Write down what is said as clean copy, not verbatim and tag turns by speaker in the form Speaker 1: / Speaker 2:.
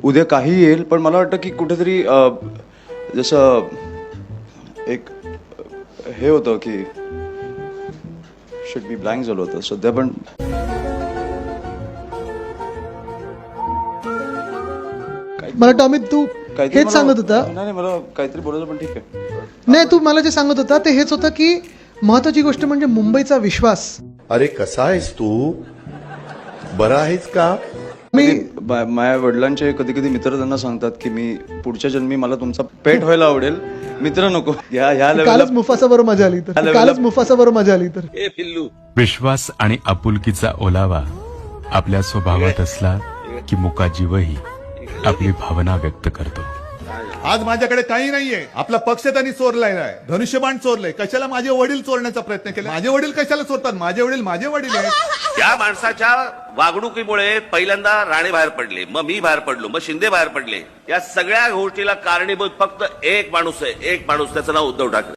Speaker 1: उद्या काही येईल, पण मला वाटतं की कुठेतरी जसं एक हे होतं की शुड बी ब्लँक झालं होतं सध्या. पण
Speaker 2: मला टॉमी तू
Speaker 1: काहीतरी
Speaker 2: हेच सांगत होता.
Speaker 1: नाही मला काहीतरी बोलायचं, पण ठीक आहे.
Speaker 2: नाही, तू मला जे सांगत होता ते हेच होतं की महत्वाची गोष्ट म्हणजे मुंबईचा विश्वास.
Speaker 3: अरे कसा आहेस तू, बरा आहेस का?
Speaker 2: मी
Speaker 1: माझ्या वडिलांचे कधी कधी मित्र त्यांना सांगतात की मी पुढच्या जन्मी मला तुमचा पेट व्हायला आवडेल, मित्र नको. ह्या लेवलला
Speaker 2: कालच मुफासा बरोबर मजा आली तर कालच मुफासा बरोबर मजा आली तर
Speaker 4: विश्वास आणि आपुलकीचा ओलावा आपल्या स्वभावात असला की मुका जीवही आपली भावना व्यक्त करतो.
Speaker 5: आज माझ्याकडे काही नाहीये. आपला पक्ष त्यांनी चोरलाय नाही, धनुष्यबाण चोरलंय. कशाला माझे वडील चोरण्याचा प्रयत्न केला? माझे वडील कशाला चोरतात? माझे वडील आहेत.
Speaker 6: या माणसाच्या वागणुकीमुळे पहिल्यांदा राणे बाहेर पडले, मग मी बाहेर पडलो, मग शिंदे बाहेर पडले. या सगळ्या गोष्टीला कारणीभूत फक्त एक माणूस आहे, एक माणूस, त्याचं नाव उद्धव ठाकरे.